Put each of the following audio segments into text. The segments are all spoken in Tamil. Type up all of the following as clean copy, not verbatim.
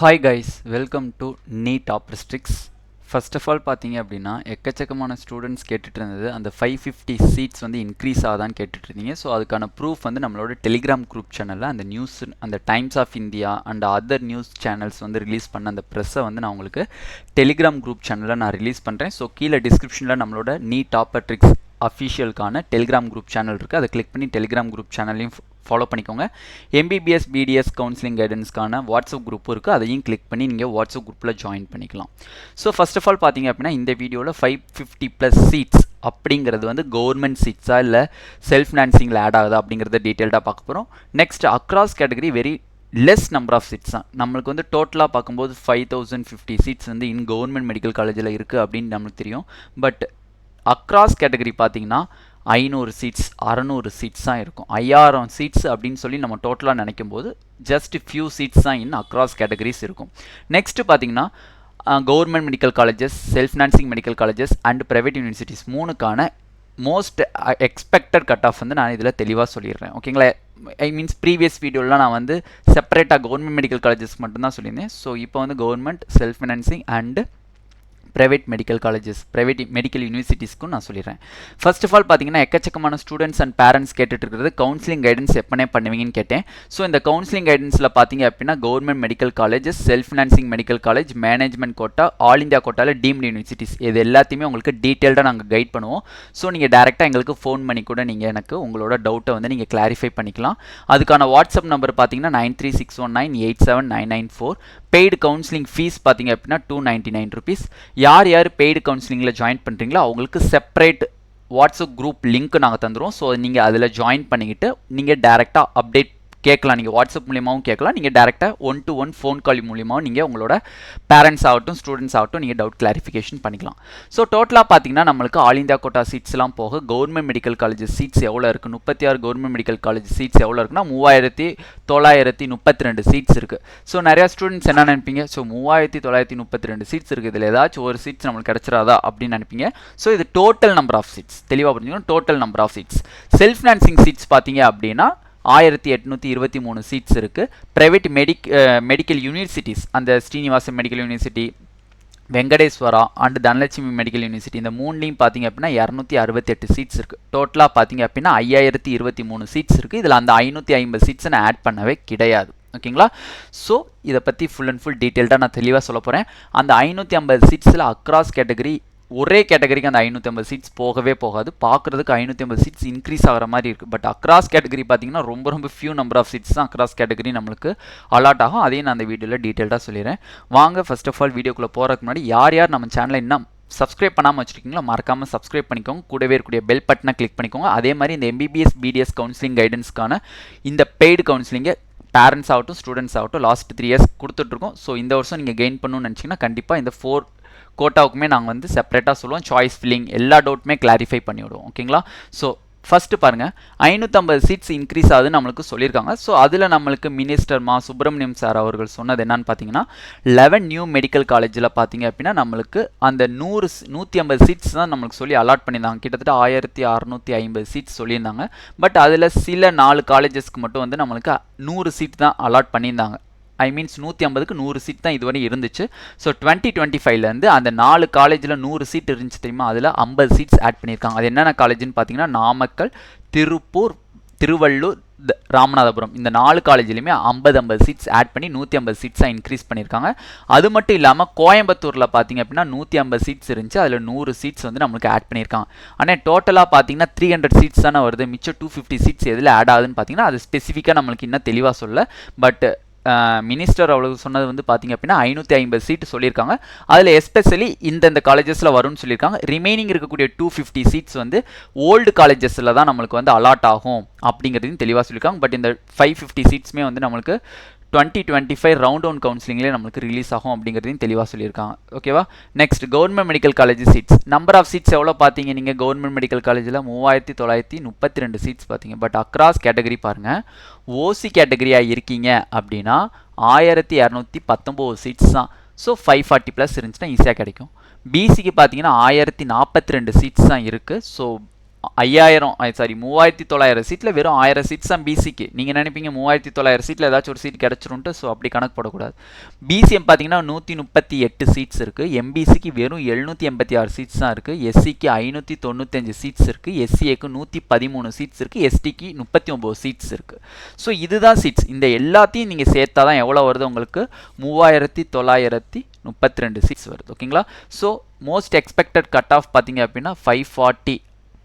Hi guys, welcome to NEET Optistics. First of all பார்த்தீங்க அப்படின்னா எக்கச்சக்கமான ஸ்டூடெண்ட்ஸ் கேட்டுட்டு இருந்தது அந்த 550 சீட்ஸ் வந்து இன்க்ரீஸ் ஆகுதான்னு கேட்டுட்டு இருந்தீங்க. ஸோ அதுக்கான ப்ரூஃப் வந்து நம்மளோட டெலிகிராம் குரூப் சேனலில் அந்த நியூஸ் அந்த Times of India and other news channels வந்து ரிலீஸ் பண்ண அந்த ப்ரெஸ்ஸை வந்து நான் உங்களுக்கு டெலிகிராம் குரூப் சேனலில் நான் ரிலீஸ் பண்ணுறேன். ஸோ கீழே டிஸ்கிரிப்ஷனில் நம்மளோட NEET Optistics அஃபிஷியலுக்கான டெலிகிராம் குரூப் சேனல் இருக்குது. அதை கிளிக் பண்ணி டெலிகிராம் குரூப் சேனல்லையும் ஃபாலோ பண்ணிக்கோங்க. MBBS BDS கவுன்சிலிங் கைடன்ஸ்க்கான வாட்ஸ்அப் குரூப்பும் இருக்குது. அதையும் கிளிக் பண்ணி நீங்கள் வாட்ஸ்அப் குரூப்பில் ஜாயின் பண்ணிக்கலாம். ஸோ ஃபர்ஸ்ட் ஆஃப் ஆல் பார்த்தீங்க அப்படின்னா இந்த வீடியோவில் 550+ சீட்ஸ் அப்படிங்கிறது வந்து கவர்மெண்ட் சீட்ஸா இல்லை செல்ஃப் ஃபினான்சிங்கில் ஆட் ஆகுதா அப்படிங்கிறத டீட்டெயில்டாக பார்க்க போகிறோம். Next across category very less number of seats தான். நம்மளுக்கு வந்து டோட்டலாக பார்க்கும்போது 5050 சீட்ஸ் வந்து இன் கவர்மெண்ட் மெடிக்கல் காலேஜில் இருக்குது அப்படின்னு நம்மளுக்கு தெரியும். பட் அக்ராஸ் கேட்டகரி பார்த்தீங்கன்னா 500 சீட்ஸ் 600 சீட்ஸ் தான் இருக்கும். 5000 சீட்ஸ் அப்படின்னு சொல்லி நம்ம டோட்டலாக நினைக்கும் போது ஜஸ்ட் ஃபியூ சீட்ஸ் தான் இன் அக்ராஸ் கேட்டகரிஸ் இருக்கும். நெக்ஸ்ட்டு பார்த்தீங்கன்னா government medical colleges, self financing medical colleges and private universities மூணுக்கான மோஸ்ட் எக்ஸ்பெக்டட் கட் ஆஃப் வந்து நான் இதில் தெளிவாக சொல்லிடுறேன். ஓகேங்களா? ஐ மீன்ஸ் ப்ரீவியஸ் வீடியோலாம் நான் வந்து செப்பரேட்டாக கவர்மெண்ட் மெடிக்கல் காலேஜஸ் மட்டும்தான் சொல்லியிருந்தேன். ஸோ இப்போ வந்து government, self financing and private medical colleges, private medical யூனிவர்சிட்டிஸ்க்கும் நான் சொல்லிடுறேன். ஃபர்ஸ்ட் ஆஃப் ஆல் பார்த்தீங்கன்னா எக்கச்சக்கமான ஸ்டூடெண்ட்ஸ் அண்ட் பேரண்ட்ஸ் கேட்டுட்டு இருக்கிறது கவுன்சிலிங் கைடன்ஸ் எப்பனே பண்ணுவீங்கன்னு கேட்டேன். ஸோ இந்த கவுன்சிலிங் கைடன்ஸில் பார்த்தீங்க அப்படின்னா government medical colleges, self financing medical college, management quota, all India கோட்டாவில் டீம்டு யூனிவர்சிட்டிஸ் இது எல்லாத்தையுமே உங்களுக்கு டீட்டெயில்டாக நாங்கள் கைட் பண்ணுவோம். ஸோ நீங்கள் டேரெக்டாக எங்களுக்கு ஃபோன் பண்ணி கூட நீங்கள் எனக்கு உங்களோட டவுட்டை வந்து நீங்கள் கிளாரிஃபை பண்ணிக்கலாம். அதுக்கான வாட்ஸ்அப் நம்பர் பார்த்தீங்கன்னா 9361987994. பெய்டு கவுன்சிலிங் ஃபீஸ் பார்த்தீங்க அப்படின்னா 299 rupees. யார் யார் பெய்டு கவுன்சிலிங்கில் ஜாயின் பண்ணுறீங்களோ அவங்களுக்கு செப்பரேட் வாட்ஸ்அப் குரூப் லிங்க் நாங்கள் தந்துடுவோம். ஸோ நீங்கள் அதில் ஜாயின் பண்ணிக்கிட்டு நீங்கள் டேரெக்டாக அப்டேட் கேட்கலாம். நீங்கள் வாட்ஸ்அப் மூலியமாகவும் கேட்கலாம். நீங்கள் டேரெக்டாக 1-to-1 ஃபோன் கால் மூலியமாகவும் நீங்கள் உங்களோட பேரண்ட்ஸ் ஆகட்டும், ஸ்டூடெண்ட்ஸ் ஆகட்டும் நீங்கள் டவுட் கிளாரிஃபிகேஷன் பண்ணிக்கலாம். ஸோ டோட்டலாக பார்த்தீங்கன்னா நம்மளுக்கு ஆல் இந்தியா கோட்டா சீட்ஸ்லாம் போக கவர்மெண்ட் மெடிக்கல் காலேஜஸ் சீட்ஸ் எவ்வளோ இருக்குது, 36 கவர்மெண்ட் மெடிக்கல் காலேஜ் சீட்ஸ் எவ்வளோ இருக்குன்னா 3932 சீட்ஸ் இருக்குது. ஸோ நிறையா ஸ்டூடெண்ட்ஸ் என்ன நினைப்பீங்க, ஸோ 3932 சீட்ஸ் இருக்குது, இதில் ஏதாச்சும் ஒரு சீட்ஸ் நம்மளுக்கு கிடச்சிடாதா அப்படின்னு நினைப்பீங்க. ஸோ இது டோட்டல் நம்பர் ஆஃப் சீட்ஸ், தெளிவாக புரிஞ்சுக்கணும். Total number of seats. Self financing seats பார்த்தீங்க அப்படின்னா 1823 சீட்ஸ் இருக்குது. ப்ரைவேட் மெடிக்கல் யூனிவர்சிட்டிஸ் அந்த Srinivasan medical university, Venkateswara and Dhanalakshmi medical university இந்த மூணுலையும் பார்த்தீங்க அப்படின்னா 268 சீட்ஸ் இருக்குது. டோட்டலாக பார்த்தீங்க அப்படின்னா 5023 சீட்ஸ் இருக்குது. இதில் அந்த 550 சீட்ஸை நான் ஆட் பண்ணவே கிடையாது. ஓகேங்களா? ஸோ இதை பற்றி ஃபுல் அண்ட் ஃபுல் டீட்டெயில்டாக நான் தெளிவாக சொல்ல போகிறேன். அந்த 550 சீட்ஸில் அக்ராஸ் கேட்டகரி ஒரே கேட்டகரிக்கு அந்த 550 சீட்ஸ் போகவே போகாது. பார்க்குறதுக்கு 550 சீட்ஸ் இன்க்ரீஸ் ஆகிற மாதிரி இருக்குது. பட் அக்ராஸ் கேட்டகரி பார்த்தீங்கன்னா ரொம்ப ஃபியூ நம்பர் ஆஃப் சீட்ஸ் தான் அக்ராஸ் கேட்டகரி நம்மளுக்கு அலாட் ஆகும். அதையும் நான் அந்த வீடியோவில் டீட்டெயில்டாக சொல்லிடுறேன். வாங்க ஃபர்ஸ்ட் ஆஃப் ஆல் வீடியோக்குள்ளே போகிறதுக்கு முன்னாடி யார் யார் நம்ம சேனலை இன்னும் சப்ஸ்கிரைப் பண்ணாமல் வச்சுருக்கீங்களோ மறக்காமல் சப்ஸ்கிரைப் பண்ணிக்கோங்க. கூடவே இருக்கக்கூடிய பெல் பட்டனை கிளிக் பண்ணிக்கோங்க. அதே மாதிரி இந்த MBBS BDS கவுன்சிலிங் கைடன்ஸ்க்கான இந்த பெய்டு கவுன்சிலிங்கை பேரண்ட்ஸ் ஆகட்டும், ஸ்டூடெண்ட்ஸ் ஆகட்டும் லாஸ்ட் 3 years கொடுத்துட்ருக்கோம். ஸோ இந்த வருஷம் நீங்கள் கெயின் பண்ணணும்னு நினச்சிங்கன்னா கண்டிப்பாக இந்த 4 கோட்டாவுக்குமே நாங்கள் வந்து செப்பரேட்டாக சொல்லுவோம். சாய்ஸ் ஃபில்லிங் எல்லா டவுட்டுமே கிளாரிஃபை பண்ணிவிடுவோம். ஓகேங்களா? ஸோ ஃபஸ்ட்டு பாருங்கள், 550 சீட்ஸ் இன்க்ரீஸ் ஆகுதுன்னு நம்மளுக்கு சொல்லியிருக்காங்க. ஸோ அதில் நம்மளுக்கு மினிஸ்டர் மா சுப்பிரமணியம் சார் அவர்கள் சொன்னது என்னன்னு பார்த்தீங்கன்னா 11 நியூ மெடிக்கல் காலேஜில் பார்த்தீங்க அப்படின்னா நம்மளுக்கு அந்த 150 சீட்ஸ் தான் நம்மளுக்கு சொல்லி அலாட் பண்ணியிருந்தாங்க. கிட்டத்தட்ட 1650 சீட்ஸ் சொல்லியிருந்தாங்க. பட் அதில் சில 4 காலேஜஸ்க்கு மட்டும் வந்து நம்மளுக்கு 100 சீட் தான் அலாட் பண்ணியிருந்தாங்க. ஐ மீன்ஸ் 150க்கு 100 சீட் தான் இதுவரை இருந்துச்சு. ஸோ 2025லேருந்து அந்த 4 காலேஜில் 100 சீட் இருந்துச்சு தெரியுமா, அதில் 50 சீட்ஸ் ஆட் பண்ணியிருக்காங்க. அது என்னென்ன காலேஜ்னு பார்த்தீங்கன்னா நாமக்கல், திருப்பூர், திருவள்ளூர், ராமநாதபுரம் இந்த 4 காலேஜ்லையுமே 50 சீட்ஸ் ஆட் பண்ணி 150 சீட்ஸாக இன்க்ரீஸ் பண்ணியிருக்காங்க. அது மட்டும் இல்லாமல் கோயம்புத்தூரில் பார்த்தீங்க அப்படின்னா 150 சீட்ஸ் இருந்துச்சு, அதில் 100 சீட்ஸ் வந்து நம்மளுக்கு ஆட் பண்ணியிருக்காங்க. ஆனால் டோட்டலாக பார்த்தீங்கன்னா 300 சீட்ஸ் தானே வருது. மிச்சம் 250 சீட்ஸ் எதில் ஆட் ஆகுதுன்னு பார்த்தீங்கன்னா அது ஸ்பெசிஃபிக்காக நம்மளுக்கு இன்னும் தெளிவாக சொல்ல. பட் மினிஸ்டர் அவ்வளவு சொன்னது வந்து பார்த்தீங்க அப்படின்னா 550 சீட்டு சொல்லியிருக்காங்க. அதில் எஸ்பெஷலி இந்த காலேஜஸில் வரும்னு சொல்லியிருக்காங்க. ரிமைனிங் இருக்கக்கூடிய 250 சீட்ஸ் வந்து ஓல்டு காலேஜஸில் தான் நம்மளுக்கு வந்து அலாட் ஆகும் அப்படிங்கிறதையும் தெளிவாக சொல்லியிருக்காங்க. பட் இந்த 550 சீட்ஸுமே வந்து நம்மளுக்கு 2025 ரவுண்ட் ஒன் கவுன்சிலிங்லேயே நம்மளுக்கு ரிலீஸ் ஆகும் அப்படிங்கிறதையும் தெளிவாக சொல்லியிருக்காங்க. ஓகேவா? Next government medical college seats number of seats எவ்வளோ பார்த்தீங்க நீங்கள் கவர்மெண்ட் மெடிக்கல் காலேஜில் 3932 சீட்ஸ் பார்த்தீங்க. பட் அக்ராஸ் கேட்டகரி பாருங்கள், ஓசி கேட்டகரியாக இருக்கீங்க அப்படின்னா 1219 சீட்ஸ் தான். ஸோ 540+ இருந்துச்சுன்னா ஈஸியாக கிடைக்கும். பிசிக்கு பார்த்தீங்கன்னா 1042 சீட்ஸ் தான் இருக்குது. ஸோ 3900 சீட்டில் வெறும் 1000 சீட்ஸ் தான் பிசிக்கு. நீங்கள் நினைப்பீங்க 3900 சீட்டில் ஏதாச்சும் ஒரு சீட் கிடச்சிருன்ட்டு, ஸோ அப்படி கணக்கு போடக்கூடாது. பிசிஎம் பார்த்தீங்கன்னா 138 சீட்ஸ் இருக்குது, எம்பிசிக்கு வெறும் 786 சீட்ஸ் தான் இருக்குது, எஸ்சிக்கு 595 சீட்ஸ் இருக்குது, எஸ்சிஏக்கு 113 சீட்ஸ் இருக்குது, எஸ்டிக்கு 39 சீட்ஸ் இருக்குது. ஸோ இதுதான் சீட்ஸ். இந்த எல்லாத்தையும் நீங்கள் சேர்த்தா தான் எவ்வளோ வருது உங்களுக்கு? 3932 சீட்ஸ் வருது. ஓகேங்களா? So most expected cut of பார்த்தீங்க அப்படின்னா 540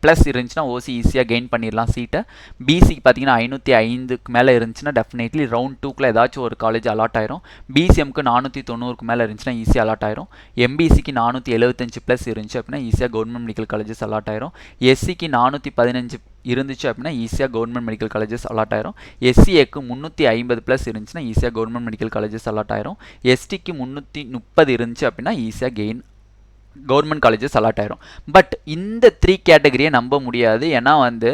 ப்ளஸ் இருந்துச்சுன்னா ஓசி ஈஸியாக கெயின் பண்ணிடலாம் சீட்டை. பிசிக்கு பார்த்தீங்கன்னா 505க்கு மேலே இருந்துச்சுன்னா டெஃபினெட்லி ரவுண்ட் 2க்குள்ள ஏதாச்சும் ஒரு காலேஜ் அலாட் ஆயிரும். பிசிஎம்க்கு 490க்கு மேலே இருந்துச்சுன்னா ஈஸியாக அலாட் ஆயிரும். எம்பிசிக்கு 475 ப்ளஸ் இருந்துச்சு அப்படின்னா ஈஸியாக கவர்மெண்ட் மெடிக்கல் காலேஜஸ் அலாட் ஆயிரும். எஸ்சிக்கு 415 இருந்துச்சு அப்படின்னா ஈஸியாக கவர்மெண்ட் மெடிக்கல் காலேஜஸ் அலாட் ஆயிரும். எஸ்சிஏக்கு 350 ப்ளஸ் இருந்துச்சுன்னா ஈஸியாக கவர்மெண்ட் மெடிக்கல் காலேஜஸ் அலாட் ஆயிரும். எஸ்டிக்கு 330 இருந்துச்சு அப்படின்னா ஈஸியாக கவர்மெண்ட் காலேஜஸ் அலாட் ஆயிரும். பட் இந்த 3 கேட்டகரியை நம்ப முடியாது. ஏன்னா வந்து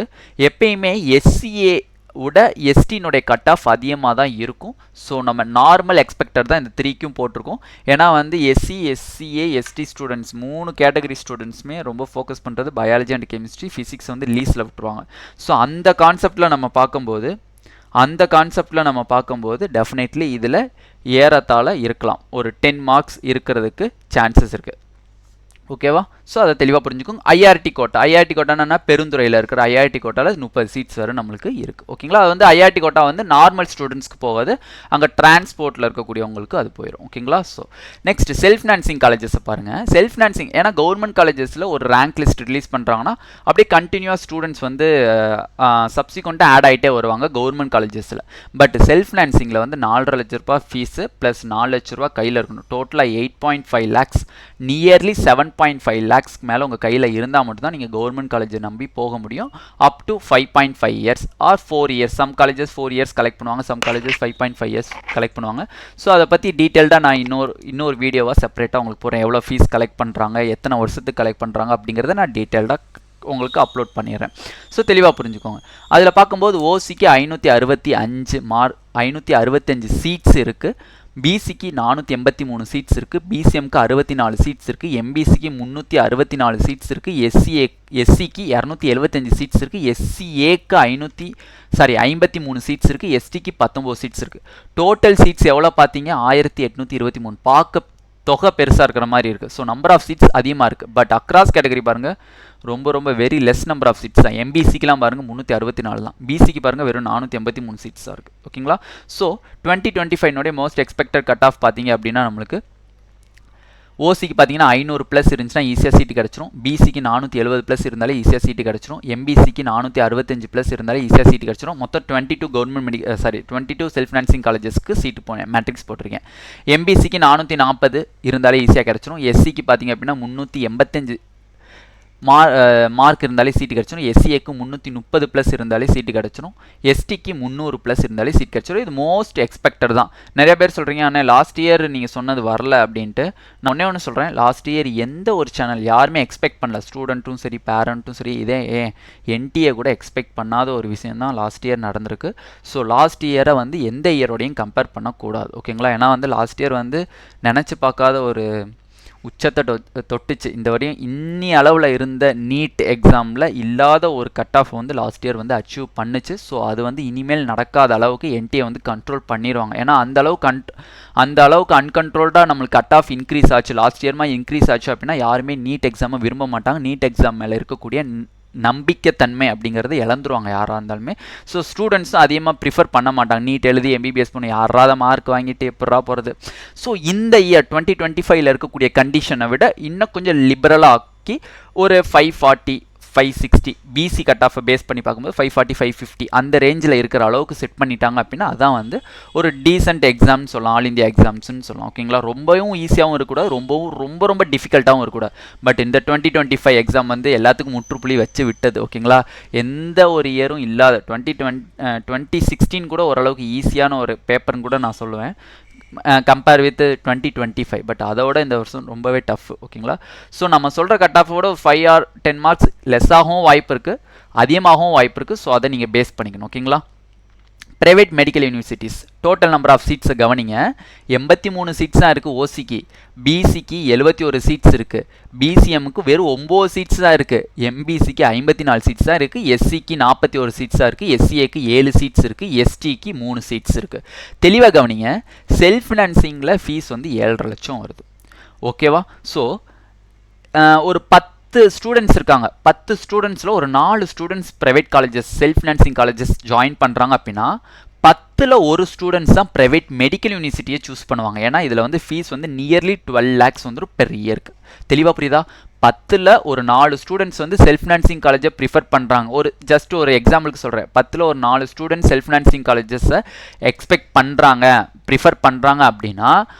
எப்பயுமே எஸ்சிஏ விட எஸ்டினுடைய கட் ஆஃப் அதிகமாக தான் இருக்கும். ஸோ நம்ம நார்மல் எக்ஸ்பெக்டட் தான் இந்த 3க்கும் போட்டிருக்கோம். ஏன்னா வந்து SC, SCA, ST students 3 category ஸ்டூடெண்ட்ஸுமே ரொம்ப ஃபோக்கஸ் பண்ணுறது பயாலஜி அண்ட் கெமிஸ்ட்ரி, ஃபிசிக்ஸ் வந்து லீஸில் விட்டுருவாங்க. ஸோ அந்த கான்செப்டில் நம்ம பார்க்கும்போது டெஃபினெட்லி இதில் ஏறத்தாழ இருக்கலாம். ஒரு 10 மார்க்ஸ் இருக்கிறதுக்கு சான்சஸ் இருக்குது. ஓகேவா? ஸோ அதை தெளிவாக புரிஞ்சுக்கோங்க. ஐஆர்டி கோட்டானா பெருந்துறையில் இருக்கிற ஐஆர்டி கோட்டாவில் 30 சீட்ஸ் வரை நம்மளுக்கு இருக்குது. ஓகேங்களா? அது வந்து ஐஆர்டி கோட்டா வந்து நார்மல் ஸ்டூடெண்ட்ஸ்க்கு போகாது, அங்கே டிரான்ஸ்போர்ட்டில் இருக்கக்கூடியவங்களுக்கு அது போயிடும். ஓகேங்களா? ஸோ நெக்ஸ்ட் செல்ஃப் ஃபினான்சிங் காலேஜஸை பாருங்கள். செல்ஃப் ஃபினான்சிங் ஏன்னா கவர்மெண்ட் காலேஜஸில் ஒரு ரேங்க் லிஸ்ட் ரிலீஸ் பண்ணுறாங்கன்னா அப்படியே கண்டினியூவாக ஸ்டூடெண்ட்ஸ் வந்து சப்சிக்வெண்ட்டாக ஆட் ஆகிட்டே வருவாங்க கவர்மெண்ட் காலேஜஸில். பட் செல்ஃப் ஃபினான்சிங்கில் வந்து 4.5 லட்ச ரூபா ஃபீஸு ப்ளஸ் 4 லட்ச ரூபா கையில் இருக்கணும். டோட்டலாக 8.5 லேக்ஸ், நியர்லி 7.5 லேக்ஸ்க்கு மேலே உங்கள் கையில் இருந்தால் மட்டும்தான் நீங்கள் கவர்மெண்ட் காலேஜை நம்பி போக முடியும். Up to 5.5 years or 4 years. Some colleges 4 years collect பண்ணுவாங்க, சம் காலேஜஸ் 5.5 இயர்ஸ் கலெக்ட் பண்ணுவாங்க. ஸோ அதை பற்றி டீட்டெயில்டாக நான் இன்னொரு வீடியோவாக செப்பரேட்டாக உங்களுக்கு போகிறேன். எவ்வளோ ஃபீஸ் கலெக்ட் பண்ணுறாங்க, எத்தனை வருஷத்துக்கு கலெக்ட் பண்ணுறாங்க அப்படிங்கிறத நான் டீட்டெயில்டாக உங்களுக்கு அப்லோட் பண்ணிடுறேன். ஸோ தெளிவாக புரிஞ்சுக்கோங்க. அதில் பார்க்கும்போது ஓசிக்கு 565 சீட்ஸ் இருக்குது, பிசிக்கு 483 சீட்ஸ் இருக்குது, பிசிஎம்க்கு 64 சீட்ஸ் இருக்குது, எம்பிசிக்கு 364 சீட்ஸ் இருக்குது, எஸ்சிக்கு 275 சீட்ஸ் இருக்குது, எஸ்சிஏக்கு 53 சீட்ஸ் இருக்குது, எஸ்டிக்கு 19 சீட்ஸ் இருக்குது. டோட்டல் சீட்ஸ் எவ்வளோ பார்த்தீங்க? 1823. பார்க்க தொகை பெருசாக இருக்கிற மாதிரி இருக்குது. ஸோ நம்பர் ஆஃப் சீட்ஸ் அதிகமாக இருக்குது. பட் அக்ராஸ் கேட்டகரி பாருங்கள் ரொம்ப very less number of seats தான். எம்பிசிக்கெலாம் பாருங்கள் 364 தான், பிசிக்கு பாருங்கள் வெறும் 483 சீட்ஸ் தான் இருக்குது. ஓகேங்களா? So 2025 most expected cut of பார்த்தீங்க அப்படின்னா நம்மளுக்கு ஓசிக்கு பார்த்தீங்கன்னா 500 ப்ளஸ் இருந்துச்சுன்னா ஈஸியாக சீட்டு கிடச்சிரும். பிசிக்கு 470 ப்ளஸ் இருந்தாலே ஈஸியாக சீட்டு கிடச்சிரும். எம்பிசிக்கு 465 ப்ளஸ் இருந்தாலே ஈஸியாக சீட்டு கிடச்சிரும். மொத்தம் 22 செல்ஃப் ஃபினான்சிங் காலேஜஸ்க்கு சீட்டு போனேன், மேட்ரிக்ஸ் போட்டிருக்கேன். எம்பிசிக்கு 440 இருந்தாலே ஈஸியாக கிடச்சிரும். எஸ்சிக்கு பார்த்தீங்க அப்படின்னா 385 மார்க் இருந்தாலே சீட்டு கிடச்சிடும். எஸ்சிஏக்கு 330 ப்ளஸ் இருந்தாலே சீட்டு கிடச்சிடும். எஸ்டிக்கு 300 ப்ளஸ் இருந்தாலே சீட் கிடச்சிடும். இது மோஸ்ட் எக்ஸ்பெக்டட் தான். நிறைய பேர் சொல்கிறீங்க ஆனால் லாஸ்ட் இயர் நீங்கள் சொன்னது வரல அப்படின்ட்டு. நான் ஒன்றே சொல்கிறேன், லாஸ்ட் இயர் எந்த ஒரு சேனல் யாருமே எக்ஸ்பெக்ட் பண்ணல, ஸ்டூடெண்ட்டும் சரி பேரண்ட்டும் சரி, இதே என்டிஏ கூட எக்ஸ்பெக்ட் பண்ணாத ஒரு விஷயம் தான் லாஸ்ட் இயர் நடந்திருக்கு. ஸோ லாஸ்ட் இயரை வந்து எந்த இயரோடையும் கம்பேர் பண்ணக்கூடாது. ஓகேங்களா? ஏன்னா வந்து லாஸ்ட் இயர் வந்து நினச்சி பார்க்காத ஒரு உச்சத்தை தொட்டுச்சு. இந்த வரையும் இன்னி அளவில் இருந்த நீட் எக்ஸாமில் இல்லாத ஒரு கட் ஆஃப் வந்து லாஸ்ட் இயர் வந்து அச்சீவ் பண்ணுச்சு. ஸோ அது வந்து இனிமேல் நடக்காத அளவுக்கு என்டிஏ வந்து கண்ட்ரோல் பண்ணிடுவாங்க. ஏன்னா அந்த அளவுக்கு அன்கண்ட்ரோல்டாக நம்மளுக்கு கட் ஆஃப் இன்க்ரீஸ் ஆச்சு, லாஸ்ட் இயர்மா இன்க்ரீஸ் ஆச்சு அப்படின்னா யாருமே நீட் எக்ஸாமை விரும்ப மாட்டாங்க. நீட் எக்ஸாம் மேலே இருக்கக்கூடிய நம்பிக்கைத்தன்மை அப்படிங்கிறது இழந்துருவாங்க யாராக இருந்தாலுமே. ஸோ ஸ்டூடெண்ட்ஸும் அதிகமாக ப்ரிஃபர் பண்ண மாட்டாங்க. நீட் எழுதி எம்பிபிஎஸ் பண்ணி யாராத மார்க் வாங்கிட்டு எப்படா போகிறது. ஸோ இந்த இயர் 2025 இருக்கக்கூடிய கண்டிஷனை விட இன்னும் கொஞ்சம் லிபரலாக ஆக்கி ஒரு 540 560 பிசி கட் ஆஃபை பேஸ் பண்ணி பார்க்கும்போது 540 550 அந்த ரேஞ்சில் இருக்கிற அளவுக்கு செட் பண்ணிட்டாங்க அப்படின்னா அதான் வந்து ஒரு டீசென்ட் எக்ஸாம்னு சொல்லலாம், ஆல் இந்தியா எக்ஸாம்ஸ்னு சொல்லலாம். ஓகேங்களா? ரொம்பவும் ஈஸியாகவும் இருக்கக்கூடாது, ரொம்ப டிஃபிகல்ட்டாகவும் இருக்கக்கூடாது. பட் இந்த 2025 எக்ஸாம் வந்து எல்லாத்துக்கும் முற்றுப்புள்ளி வச்சு விட்டது. ஓகேங்களா? எந்த ஒரு இயரும் இல்லாத 2016 கூட ஓரளவுக்கு ஈஸியான ஒரு பேப்பர்னு கூட நான் சொல்லுவேன் கம்பேர் வித் 2025. பட் அதோட இந்த வருஷம் ரொம்பவே டஃப். ஓகேங்களா? ஸோ நம்ம சொல்கிற கட் ஆஃபோட 5 or 10 மார்க்ஸ் லெஸ்ஸாகவும் வாய்ப்பு இருக்குது, அதிகமாகவும் வாய்ப்பு இருக்குது. ஸோ அதை நீங்கள் பேஸ் பண்ணிக்கணும். ஓகேங்களா? Private medical universities total number of சீட்ஸை கவனிங்க. 83 சீட்ஸ் தான் இருக்குது ஓசிக்கு. பிசிக்கு 71 சீட்ஸ் இருக்குது. பிசிஎம்முக்கு வெறும் 9 சீட்ஸ் தான் இருக்குது. எம்பிசிக்கு 54 சீட்ஸ் தான் இருக்குது. எஸ்சிக்கு 41 சீட்ஸ் தான் இருக்குது. எஸ்சிஏக்கு 7 சீட்ஸ் இருக்குது. எஸ்டிக்கு 3 சீட்ஸ் இருக்குது. தெளிவாக கவனிங்க, செல்ஃப் ஃபினான்சிங்கில் ஃபீஸ் வந்து 7.5 லட்சம் வருது. ஓகேவா? ஸோ ஒரு 10 ஸ்டூடெண்ட்ஸ் இருக்காங்க. 10 ஸ்டூடெண்ட்ஸில் ஒரு 4 students private colleges self financing colleges join பண்ணுறாங்க அப்படின்னா 10ல் ஒரு ஸ்டூடெண்ட்ஸ் தான் ப்ரைவேட் மெடிக்கல் யூனிவர்சிட்டியை சூஸ் பண்ணுவாங்க. ஏன்னா இதில் வந்து ஃபீஸ் வந்து நியர்லி 12 lakhs வந்துடும் பெர் இயருக்கு. தெளிவாக புரியுதா? 10ல் ஒரு 4 ஸ்டூடெண்ட்ஸ் வந்து செல்ஃப் ஃபினான்சிங் காலேஜை ப்ரிஃபர் பண்ணுறாங்க. ஜஸ்ட் ஒரு எக்ஸாம்பிளுக்கு சொல்கிறேன். 10ல் ஒரு 4 ஸ்டூடெண்ட்ஸ் செல்ஃப் ஃபினான்சிங் காலேஜஸை எக்ஸ்பெக்ட் பண்ணுறாங்க, ப்ரிஃபர் பண்ணுறாங்க அப்படின்னா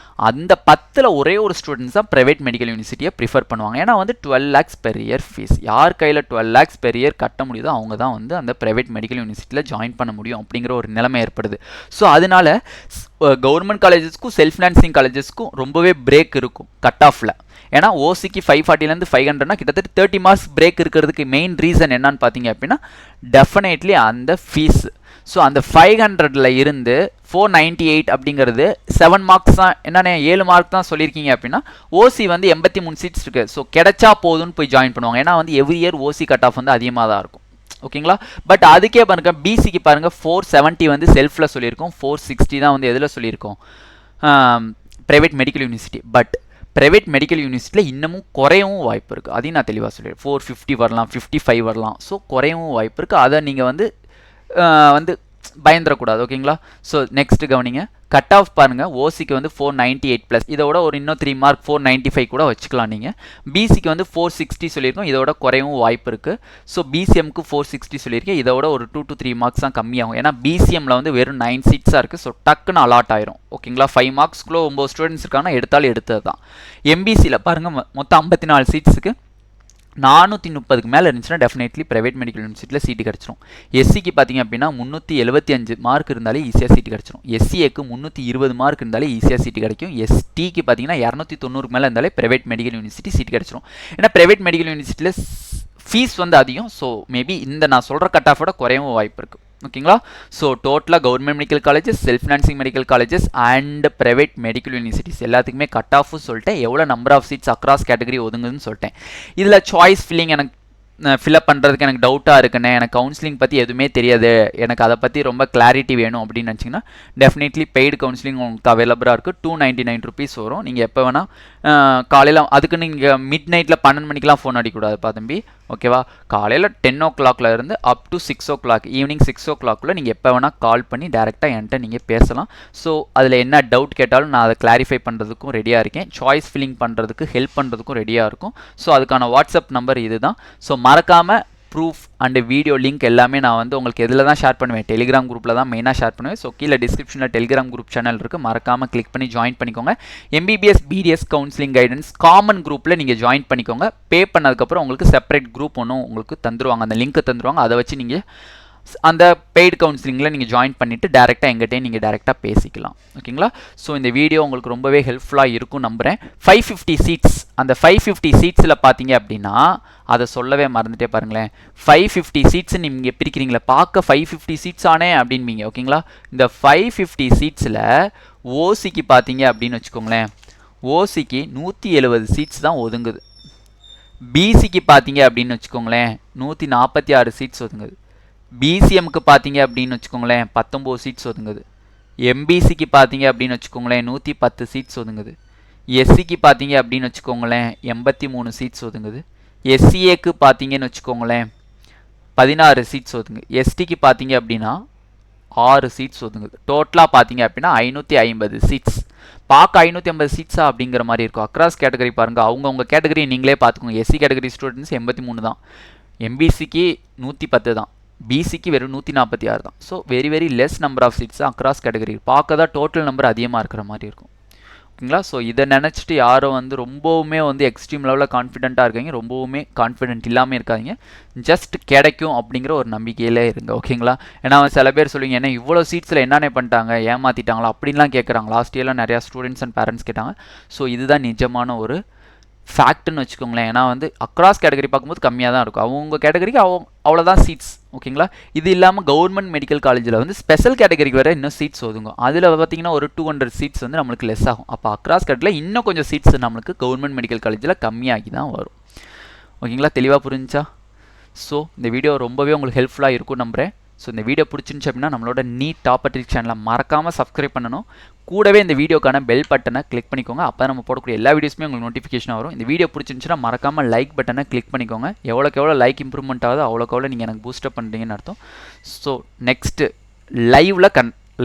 அந்த 10ல் ஒரே ஒரு ஸ்டூடெண்ட்ஸ் தான் ப்ரைவேட் மெடிக்கல் யூனிவர்சிட்டியை ப்ரிஃபர் பண்ணுவாங்க. ஏன்னா வந்து 12 lakhs பெர் இயர் ஃபீஸ். யார் கையில் 12 lakhs பெர் இயர் கட்ட முடியுதோ அவங்க தான் வந்து அந்த ப்ரைவேட் மெடிக்கல் யூனிவர்சிட்டியில் ஜாயின் பண்ண முடியும் அப்படிங்கிற ஒரு நிலைமை ஏற்படுது. ஸோ அதனால கவர்மெண்ட் காலேஜஸ்க்கும் செல்ஃப் ஃபினான்சிங் காலேஜஸ்க்கும் ரொம்பவே பிரேக் இருக்கும் கட் ஆஃபில். ஏன்னா ஓசிக்கு 540லேருந்து 500னா கிட்டத்தட்ட 30 மார்க்ஸ் பிரேக் இருக்கிறதுக்கு மெயின் ரீசன் என்னன்னு பார்த்தீங்க அப்படின்னா டெஃபினெட்லி அந்த ஃபீஸ். ஸோ அந்த 500ல் இருந்து 498 அப்படிங்கிறது 7 மார்க்ஸ் தான். என்னென்ன 7 மார்க் தான் சொல்லியிருக்கீங்க அப்படின்னா ஓசி வந்து 83 சீட்ஸ் இருக்குது. ஸோ கிடைச்சா போதும்னு போய் ஜாயின் பண்ணுவாங்க. ஏன்னா வந்து எவ்ரி இயர் ஓசி கட் ஆஃப் வந்து அதிகமாக தான் இருக்கும். ஓகேங்களா? பட் அதுக்கே பாருங்க, பிசிக்கு பாருங்க 470 வந்து செல்ஃபில் சொல்லியிருக்கோம். 460 தான் வந்து எதில் சொல்லியிருக்கோம்? Private medical university. But private medical யூனிவர்சிட்டியில் இன்னமும் குறையவும் வாய்ப்பு இருக்குது. அதையும் நான் தெளிவாக சொல்லிடுறேன். 450 வரலாம், 55 வரலாம். ஸோ குறையவும் வாய்ப்பு இருக்குது. அதை நீங்கள் வந்து பயந்துடக்கூடாது. ஓகேங்களா? ஸோ நெக்ஸ்ட் கவனிங்க, கட் ஆஃப் பாருங்கள். ஓசிக்கு வந்து 498+, இதோட ஒரு இன்னும் 3 மார்க் 495 கூட வச்சுக்கலாம் நீங்கள். பிசிக்கு வந்து 460 சொல்லியிருக்கோம், இதோட குறையவும் வாய்ப்பு இருக்குது. ஸோ பிசிஎம்க்கு 460 சொல்லியிருக்கேன், இதோட ஒரு 2 to 3 மார்க்ஸ் தான் கம்மியாகும். ஏன்னா பிசிஎம்மில் வந்து வெறும் 9 சீட்ஸாக இருக்குது. ஸோ டக்குன்னு அலாட் ஆயிரும். ஓகேங்களா? 5 மார்க்ஸ்க்குள்ளே 9 ஸ்டூடெண்ட்ஸ் இருக்காங்கன்னா எடுத்தாலும் எடுத்தது தான். எம்பிசியில் பாருங்கள், மொத்தம் 54 சீட்ஸுக்கு 430க்கு மேலே இருந்துச்சுன்னா டெஃபினெட்லி ப்ரைவேட் மெடிக்கல் யூனிவர்சிட்டியில் சீட்டு கிடச்சிரும். எஸ்சிக்கு பார்த்தீங்க அப்படின்னா 375 மார்க் இருந்தாலே ஈஸியாக சீட்டு கிடச்சிரும். எஸ்சிஏக்கு 320 மார்க் இருந்தாலே ஈஸியாக சீட்டு கிடைக்கும். எஸ்டிக்கு பார்த்தீங்கன்னா 290க்கு மேலே இருந்தாலே ப்ரைவேட் மெடிக்கல் யூனிவர்சிட்டி சீட்டு கிடச்சிரும். ஏன்னா ப்ரைவேட் மெடிக்கல் யூனிவர்சிட்டியில் ஃபீஸ் வந்து அதிகம். ஸோ மேபி இந்த நான் சொல்கிற கட் ஆஃபோட குறையவும் வாய்ப்பு இருக்குது. ஓகேங்களா? ஸோ டோட்டலாக government medical colleges, self financing medical colleges and private medical universities எல்லாத்துக்குமே கட் ஆஃபும் சொல்லிட்டேன். எவ்வளோ number of seats across category ஒதுங்குதுன்னு சொல்லிட்டேன். இதில் சாய்ஸ் ஃபில்லிங் எனக்கு ஃபில்அப் பண்ணுறதுக்கு எனக்கு டவுட்டாக இருக்குண்ணே, எனக்கு கவுன்சிலிங் பற்றி எதுவுமே தெரியாது, எனக்கு அதை பற்றி ரொம்ப கிளாரிட்டி வேணும் அப்படின்னு நினச்சிங்கன்னா டெஃபினெட்லி பெய்டு கவுன்சிலிங் உங்களுக்கு அவைலபிளாக இருக்குது. 299 rupees வரும். நீங்கள் எப்போ வேணால் காலையில், அதுக்கு நீங்கள் மிட் நைட்டில் 12 மணிக்கெலாம் ஃபோன் அடிக்கக்கூடாதுப்பா தம்பி. ஓகேவா? காலையில் 10 o'clock இருந்து up to 6 o'clock, evening 6 o'clock நீங்கள் எப்போ வேணால் கால் பண்ணி டேரெக்டாக என்கிட்ட நீங்கள் பேசலாம். ஸோ அதில் என்ன டவுட் கேட்டாலும் நான் அதை கிளாரிஃபை பண்ணுறதுக்கும் ரெடியாக இருக்கேன். சாய்ஸ் ஃபில்லிங் பண்ணுறதுக்கு ஹெல்ப் பண்ணுறதுக்கும் ரெடியாக இருக்கும். ஸோ அதுக்கான வாட்ஸ்அப் நம்பர் இது தான். ஸோ மறக்காமல் ப்ரூஃப் அண்ட் வீடியோ லிங்க் எல்லாமே நான் வந்து உங்களுக்கு எதில் தான் ஷேர் பண்ணுவேன்? டெலிகிராம் குரூப்பில் தான் மெயினாக ஷேர் பண்ணுவேன். ஸோ கீழே டிஸ்கிரிப்ஷனில் டெலிகிராம் குரூப் சேனல் இருக்குது, மறக்காமல் கிளிக் பண்ணி ஜாயின் பண்ணிக்கோங்க. MBBS BDS counselling guidance common குரூப்பில் நீங்கள் ஜாயின் பண்ணிக்கோங்க. பே பண்ணதுக்கப்புறம் உங்களுக்கு செப்பரேட் குரூப் ஒன்றும் உங்களுக்கு தந்துருவாங்க, அந்த லிங்க்கை தந்துருவாங்க. அதை வச்சு நீங்கள் அந்த பெய்டு கவுன்சிலிங்கில் நீங்கள் ஜாயின் பண்ணிவிட்டு டேரெக்டாக எங்கிட்டே நீங்கள் டேரெக்டாக பேசிக்கலாம். ஓகேங்களா? ஸோ இந்த வீடியோ உங்களுக்கு ரொம்பவே ஹெல்ப்ஃபுல்லாக இருக்கும் நம்புகிறேன். 550 சீட்ஸ், அந்த 550 சீட்ஸில் பார்த்தீங்க அப்படின்னா அதை சொல்லவே மறந்துட்டே பாருங்களேன். 550 சீட்ஸ் நீங்கள் பிரிக்கிறீங்களே, பார்க்க 550 சீட்ஸ் ஆனே அப்படின்பீங்க. ஓகேங்களா? இந்த 550 சீட்ஸில் ஓசிக்கு பார்த்தீங்க அப்படின்னு வச்சுக்கோங்களேன், ஓசிக்கு 170 சீட்ஸ் தான் ஒதுங்குது. பிசிக்கு பார்த்தீங்க அப்படின்னு வச்சுக்கோங்களேன் 146 சீட்ஸ் ஒதுங்குது. பிசிஎம்க்கு பார்த்தீங்க அப்படின்னு வச்சுக்கோங்களேன் 19 சீட்ஸ் ஒதுங்குது. எம்பிசிக்கு பார்த்தீங்க அப்படின்னு வச்சுக்கோங்களேன் 110 சீட்ஸ் ஒதுங்குது. எஸ்சிக்கு பார்த்தீங்க அப்படின்னு வச்சுக்கோங்களேன் 83 சீட்ஸ் ஒதுங்குது. எஸ்சிஏக்கு பார்த்தீங்கன்னு வச்சுக்கோங்களேன் 16 சீட்ஸ் ஒதுங்குது. எஸ்டிக்கு பார்த்தீங்க அப்படின்னா 6 சீட்ஸ் ஒதுங்குது. டோட்டலாக பார்த்தீங்க அப்படின்னா 550 சீட்ஸ். பார்க்க 550 சீட்ஸா அப்படிங்கிற மாதிரி இருக்கும். அக்ராஸ் கேட்டகரி பாருங்கள், அவங்கவுங்க கேட்டகரி நீங்களே பார்த்துக்கோங்க. எஸ்சி கேட்டகரி ஸ்டூடெண்ட்ஸ் 83 தான், எம்பிசிக்கு 110 தான், பிசிக்கு வெறும் 146 தான். So very less number of seats across category. பார்க்க தான் டோட்டல் நம்பர் அதிகமாக இருக்கிற மாதிரி இருக்கும். ஓகேங்களா? ஸோ இதை நினச்சிட்டு யாரும் வந்து ரொம்பவுமே வந்து எக்ஸ்ட்ரீம் லெவலில் கான்ஃபிடென்ட்டாக இருக்காங்க, ரொம்பவுமே கான்ஃபிடென்ட் இல்லாமல் இருக்காதிங்க. ஜஸ்ட் கிடைக்கும் அப்படிங்கிற ஒரு நம்பிக்கையிலே இருங்க. ஓகேங்களா? ஏன்னா சில பேர் சொல்லுவீங்க, ஏன்னா இவ்வளோ சீட்ஸில் என்னென்ன பண்ணிட்டாங்க, ஏமாற்றிட்டாங்களா அப்படின்லாம் கேட்குறாங்க. லாஸ்ட் இயரில் நிறையா ஸ்டூடெண்ட்ஸ் அண்ட் பேரண்ட்ஸ் கேட்டாங்க. ஸோ இதுதான் நிஜமான ஒரு ஃபேக்ட்னு வச்சுக்கோங்களேன். ஏன்னா வந்து அக்ராஸ் கேட்டகரி பார்க்கும்போது கம்மியாக தான் இருக்கும். அவங்க கேட்டகரிக்கு அவ்வளோதான் சீட்ஸ். ஓகேங்களா? இது இல்லாமல் கவர்மெண்ட் மெடிக்கல் காலேஜில் வந்து ஸ்பெஷல் கேட்டகரிக்கு வேறு இன்னும் சீட்ஸ் ஒதுங்கும். அதில் பார்த்தீங்கன்னா ஒரு 200 சீட்ஸ் வந்து நம்மளுக்கு லெஸ் ஆகும். அப்போ அக்ராஸ் கேட்டகரியில் இன்னும் கொஞ்சம் சீட்ஸ் நம்மளுக்கு கவர்மெண்ட் மெடிக்கல் காலேஜில் கம்மியாகி தான் வரும். ஓகேங்களா? தெளிவாக புரிஞ்சா? ஸோ இந்த வீடியோ ரொம்பவே உங்களுக்கு ஹெல்ப்ஃபுல்லாக இருக்கும் நம்புகிறேன். ஸோ இந்த வீடியோ பிடிச்சிருந்துச்சு அப்படின்னா நம்மளோட நீட் டாப் ட்ரிக் சேனலை மறக்காமல் சப்ஸ்கிரைப் பண்ணணும். கூடவே இந்த வீடியோக்கான பெல் பட்டனை கிளிக் பண்ணிக்கோங்க. அப்போ நம்ம போடக்கூடிய எல்லா வீடியோஸுமே உங்களுக்கு நோட்டிஃபிகேஷன் வரும். இந்த வீடியோ பிடிச்சிருந்துச்சுன்னா மறக்காமல் லைக் பட்டனை கிளிக் பண்ணிக்கோங்க. எவ்வளோக்கு எவ்வளோ லைக் இம்ப்ரூவ்மெண்ட் ஆகுது அவ்வளோக்கு எவ்வளோ நீங்கள் எனக்கு பூஸ்டப் பண்ணுறீங்கன்னு அர்த்தம். ஸோ நெக்ஸ்ட்டு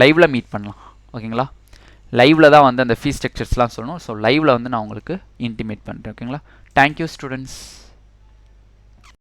லைவில் மீட் பண்ணலாம். ஓகேங்களா? லைவில் தான் வந்து அந்த ஃபீஸ் ஸ்ட்ரக்சர்ஸ்லாம் சொல்லணும். ஸோ லைவில் வந்து நான் உங்களுக்கு இன்டிமேட் பண்ணுறேன். ஓகேங்களா? Thank you students.